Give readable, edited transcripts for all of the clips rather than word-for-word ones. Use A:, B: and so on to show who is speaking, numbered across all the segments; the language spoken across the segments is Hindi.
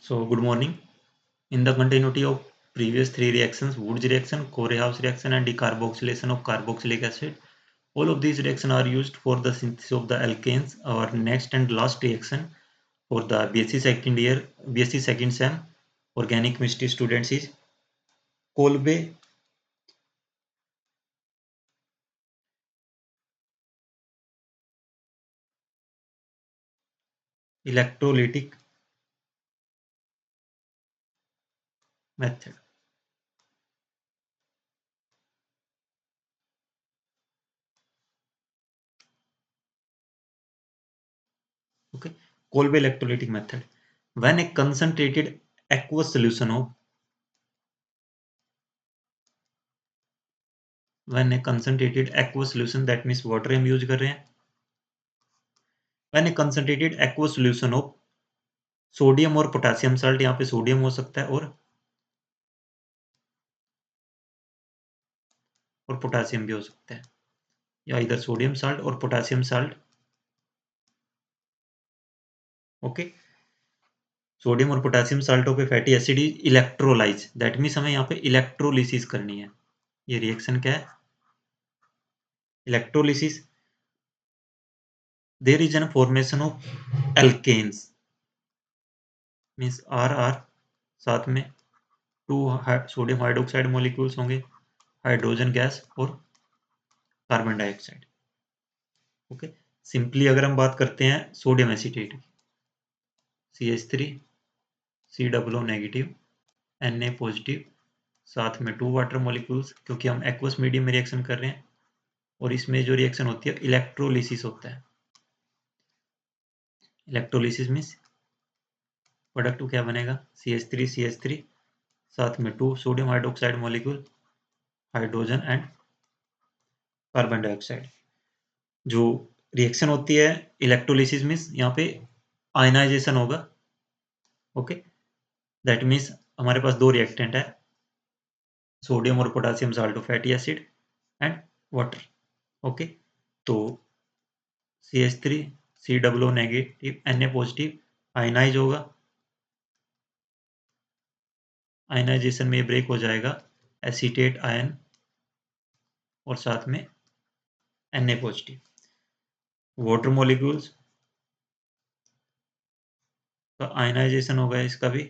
A: So good morning. In the continuity of previous three reactions, Wood's reaction, Korehouse reaction, and decarboxylation of carboxylic acid, all of these reactions are used for the synthesis of the alkanes. Our next and last reaction for the BSc second year, BSc second sem, organic chemistry students is Kolbe electrolytic method. Okay, Kolbe electrolytic method. When a concentrated aqueous solution of when a concentrated aqueous solution, that means water हम यूज कर रहे हैं, when a concentrated aqueous solution of sodium और पोटेशियम साल्ट, यहाँ पे सोडियम हो सकता है और पोटेशियम भी हो सकता है, या इधर सोडियम साल्ट और पोटेशियम साल्ट। ओके, सोडियम और पोटेशियम साल्टों पे fatty acid electrolysed, that means हमें यहाँ पे इलेक्ट्रोलिसिस करनी है। ये रिएक्शन क्या है? Electrolysis. There is an formation of alkenes, means are साथ में टू सोडियम हाइड्रोक्साइड मॉलिक्यूल्स होंगे, हाइड्रोजन गैस और कार्बन डाइऑक्साइड। ओके, सिंपली अगर हम बात करते हैं सोडियम एसीटेट की, CH3 COO negative Na positive, साथ में 2 वाटर मॉलिक्यूल्स, क्योंकि हम एक्वस मीडियम में रिएक्शन कर रहे हैं और इसमें जो रिएक्शन होती है इलेक्ट्रोलिसिस होता है। इलेक्ट्रोलिसिस मीन्स प्रोडक्ट क्या बनेगा? CH3 साथ में 2 sodium hydroxide molecule, hydrogen and carbon dioxide. जो रिएक्शन होती है इलेक्ट्रोलिसिस मीन्स यहाँ पे आयनाइजेशन होगा। ओके, दैट मीन्स हमारे पास 2 रिएक्टेंट है, सोडियम और potassium salt fatty acid and water. Okay, तो CH3 COO negative Na positive ionize होगा, आयनाइजेशन में ब्रेक हो जाएगा एसीटेट आयन और साथ में Na पॉजिटिव। वाटर मॉलिक्यूल्स का आयनाइजेशन होगा, इसका भी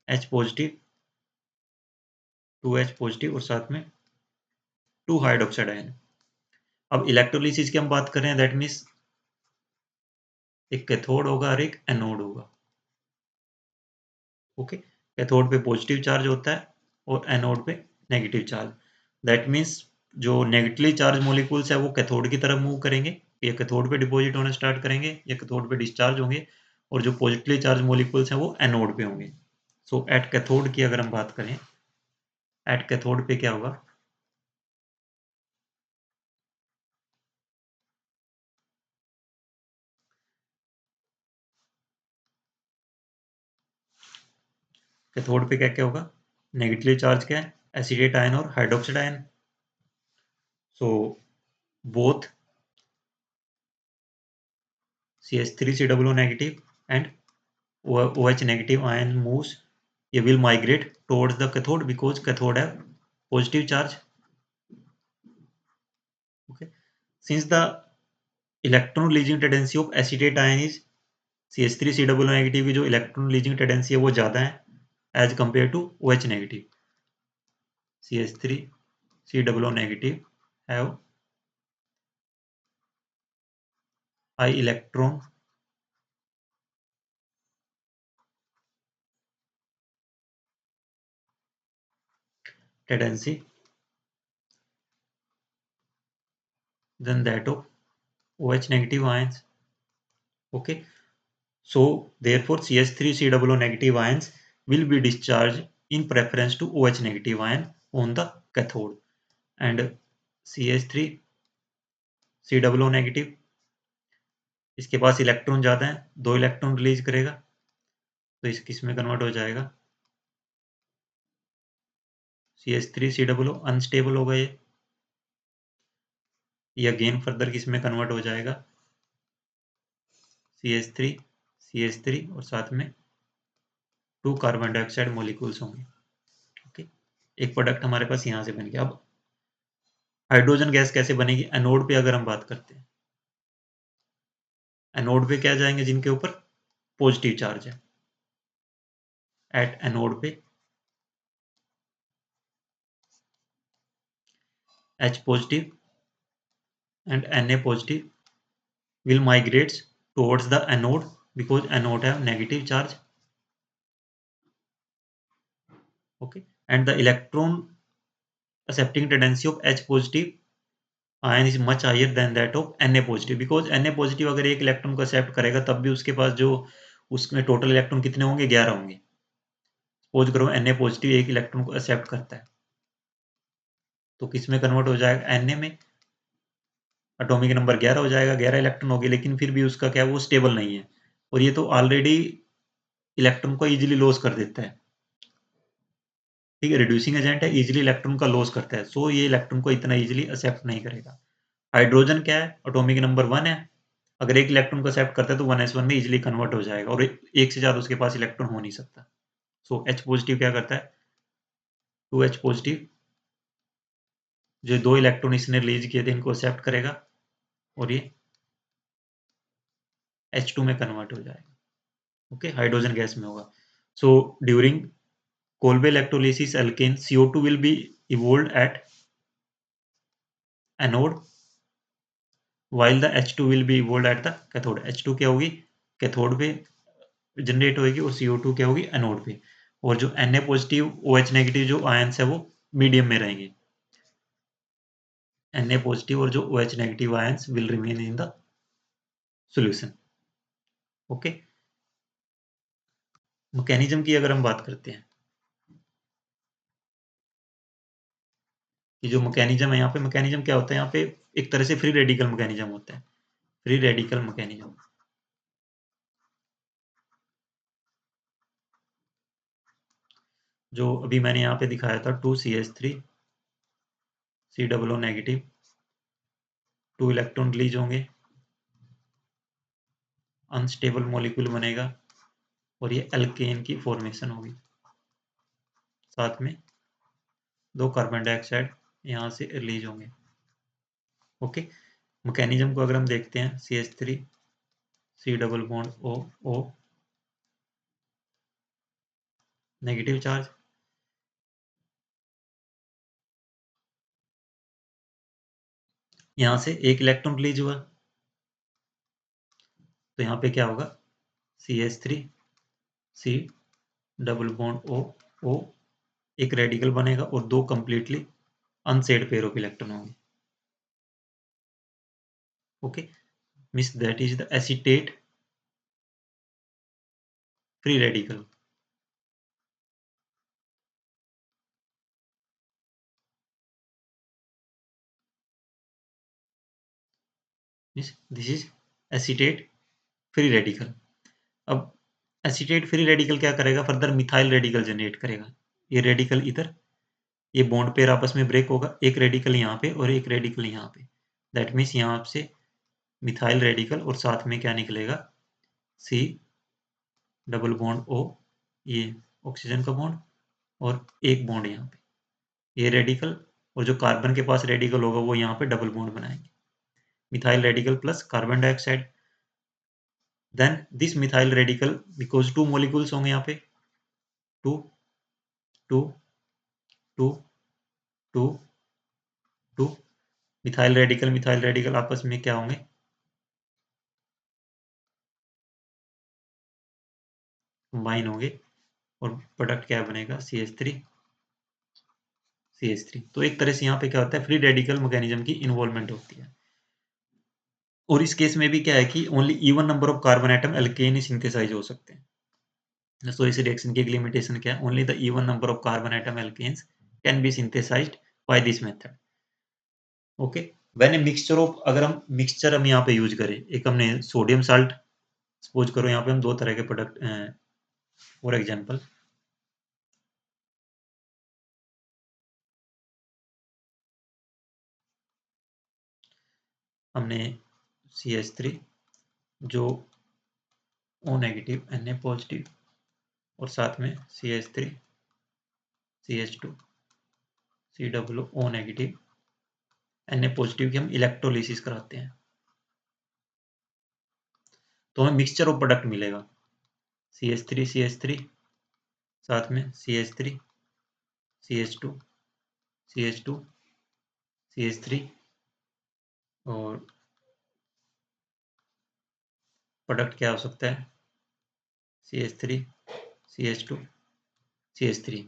A: H पॉजिटिव 2H पॉजिटिव और साथ में 2 हाइड्रोक्साइड आयन। अब इलेक्ट्रोलिसिस की हम बात कर रहे हैं, दैट मीन्स एक कैथोड होगा और एक एनोड होगा। ओके, कैथोड पे पॉजिटिव चार्ज होता है और एनोड पे नेगेटिव चार्ज। दैट मीन्स जो नेगेटिवली चार्ज मॉलिक्यूल्स है वो कैथोड की तरफ मूव करेंगे, ये कैथोड पे डिपॉजिट होना स्टार्ट करेंगे, ये कैथोड पे डिस्चार्ज होंगे, और जो पॉजिटिवली चार्ज मॉलिक्यूल्स हैं वो एनोड पे होंगे। सो एट कैथोड की अगर हम बात करें, एट कैथोड पे क्या होगा? कैथोड पे क्या क्या होगा? नेगेटिवली चार्ज क्या है? एसिडेट आयन और hydroxide ion. So both CH3 COO negative and OH negative ion moves, it will migrate towards the cathode because cathode have positive charge. Okay, since the electron leaching tendency of acetate ion is CH3 COO negative की जो electron leaching tendency है वो ज़्यादा है as compared to OH negative. CH3 COO negative have high electron tendency than that of OH negative ions. Okay, so therefore CH3 COO negative ions will be discharged in preference to OH negative ion on the cathode, and CH3 COO negative इसके पास इलेक्ट्रॉन ज़्यादा है, 2 इलेक्ट्रॉन रिलीज करेगा, तो इस किस में कन्वर्ट हो जाएगा? CH3 COO अनस्टेबल होगा ये अगेन फर्दर किस में कन्वर्ट हो जाएगा? CH3 CH3 और साथ में 2 कार्बन डाइऑक्साइड मॉलिक्यूल्स होंगे। ओके, एक प्रोडक्ट हमारे पास यहाँ से बन गया। अब हाइड्रोजन गैस कैसे बनेगी? एनोड पे अगर हम बात करते हैं, एनोड पे क्या जाएंगे? जिनके ऊपर पॉजिटिव चार्ज है, एट एनोड पे H positive and Na positive will migrate towards the anode because anode have negative charge. Okay, and the electron accepting tendency of H positive ion is much higher than that of Na positive because Na positive अगर एक इलेक्ट्रॉन को एक्सेप्ट करेगा तब भी उसके पास जो उसमें टोटल इलेक्ट्रॉन कितने होंगे? 11 होंगे। सपोज करो Na पॉजिटिव एक इलेक्ट्रॉन को एक्सेप्ट करता है तो किस में कन्वर्ट हो जाएगा? Na में। एटॉमिक नंबर 11 हो जाएगा, 11 इलेक्ट्रॉन हो गए, लेकिन फिर भी उसका क्या, वो स्टेबल नहीं है और ये तो ऑलरेडी इलेक्ट्रॉन को इजीली लॉस कर देता है। ठीक है, रिड्यूसिंग एजेंट है, इजीली इलेक्ट्रॉन का लॉस करता है, सो ये इलेक्ट्रॉन को इतना इजीली एक्सेप्ट नहीं करेगा। हाइड्रोजन क्या है? एटॉमिक नंबर 1 है, अगर एक इलेक्ट्रॉन को एक्सेप्ट करता है तो 1s1 में इजीली कन्वर्ट हो जाएगा और एक से ज्यादा उसके पास इलेक्ट्रॉन हो नहीं सकता। सो H पॉजिटिव क्या करता है? 2H पॉजिटिव जो 2 इलेक्ट्रॉन इसने रिलीज किए थे इनको एक्सेप्ट करेगा और ये H2 में कन्वर्ट हो जाएगा। ओके, हाइड्रोजन गैस में होगा। So during Kolbe electrolysis alkane CO2 will be evolved at anode while the H2 will be evolved at the cathode. H2 क्या होगी? कैथोड पे जनरेट होगी और CO2 क्या होगी? एनोड पे। और जो Na पॉजिटिव OH नेगेटिव जो आयंस है वो मीडियम में रहेंगे। Na पॉजिटिव और जो OH negative ions will remain in the solution. Okay, mechanism की अगर हम बात करते हैं कि जो मैकेनिज्म है यहाँ पे, मैकेनिज्म क्या होता है यहाँ पे? एक तरह से फ्री रेडिकल मैकेनिज्म होता है। फ्री रेडिकल मैकेनिज्म जो अभी मैंने यहाँ पे दिखाया था, 2CH3 COO negative, 2 electron release होंगे, अनस्टेबल मॉलिक्यूल बनेगा और ये एल्केन की फॉर्मेशन होगी। साथ में 2 कार्बन डाइऑक्साइड यहाँ से रिलीज होंगे। ओके, मैकेनिज्म को अगर हम देखते हैं, CH3 C double bond O negative charge, यहाँ से एक इलेक्ट्रॉन रिलीज हुआ तो यहाँ पे क्या होगा? CH3 C double bond O एक रेडिकल बनेगा और 2 completely unshared pair of electron होंगे। Okay, means that is the acetate free radical. This is acetate free radical. अब एसीटेट फ्री रेडिकल क्या करेगा? फर्दर मिथाइल रेडिकल जनरेट करेगा। ये रेडिकल इधर, ये बॉन्ड पेयर आपस में ब्रेक होगा, एक रेडिकल यहाँ पे और एक रेडिकल यहाँ पे। दैट मीन्स यहाँ से मिथाइल रेडिकल और साथ में क्या निकलेगा? C डबल बॉन्ड O, ये ऑक्सीजन का बॉन्ड और एक बॉन्ड यहाँ पे, ये रेडिकल और जो कार्बन के पास रेडिकल होगा वो यहाँ पे डबल बॉन्ड बनाएंगे, methyl radical plus carbon dioxide. Then this methyl radical, because 2 molecules होंगे यहाँ पे, 2 2 2 2 2 मिथाइल रेडिकल आपस में क्या होंगे? कंबाइन होंगे और प्रोडक्ट क्या बनेगा? CH3 CH3। तो एक तरह से यहाँ पे क्या होता है? फ्री रेडिकल मैकेनिज्म की इन्वॉल्वमेंट होती है। और इस केस में भी क्या है कि only even number of carbon atom alkane ही सिंथेसाइज हो सकते हैं। सो इस रिएक्शन की एक लिमिटेशन क्या है? Only the even number of carbon atom alkanes can be synthesized by this method. Okay, when a mixture of, अगर हम मिक्सचर हम यहाँ पे यूज करें, एक हमने सोडियम साल्ट, सपोज करो यहाँ पे हम 2 तरह के प्रोडक्ट, फॉर एग्जांपल हमने CH3 जो O नेगेटिव Na पॉजिटिव और साथ में CH3 CH2 COO negative Na positive की हम इलेक्ट्रोलिसिस कराते हैं तो हमें मिक्सचर ऑफ प्रोडक्ट मिलेगा CH3 साथ में CH3 CH2 CH2 CH3 और प्रोडक्ट क्या हो सकता है CH3 CH2 CH3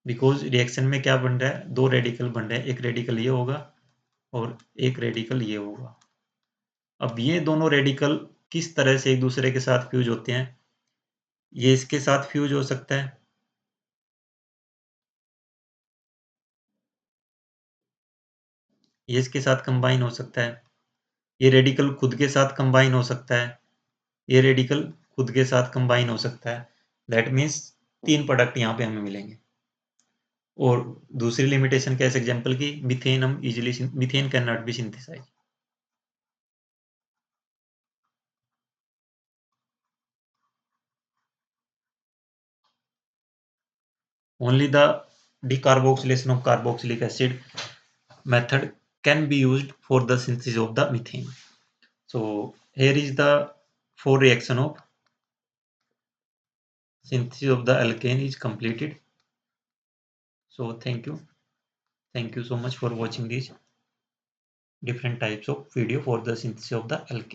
A: because reaction में क्या बन रहा है दो रेडिकल बन रहे हैं एक रेडिकल ये होगा और एक रेडिकल ये होगा अब ये दोनों रेडिकल किस तरह से एक दूसरे के साथ फ्यूज होते हैं ये इसके साथ फ्यूज हो सकता है ये इसके साथ कंबाइन हो सकता है ये रेडिकल खुद के साथ कंबाइन हो सकता है ये रेडिकल खुद के साथ कंबाइन हो सकता है दैट मीन्स 3 प्रोडक्ट यहाँ पे हमें मिलेंगे और दूसरी लिमिटेशन क्या है इस एग्जाम्पल की मीथेन हम easily methane can not be synthesize only the decarboxylation of carboxylic acid method can be used for the synthesis of the methane. So here is the 4 reaction of synthesis of the alkane is completed. So thank you so much for watching these different types of video for the synthesis of the alkane.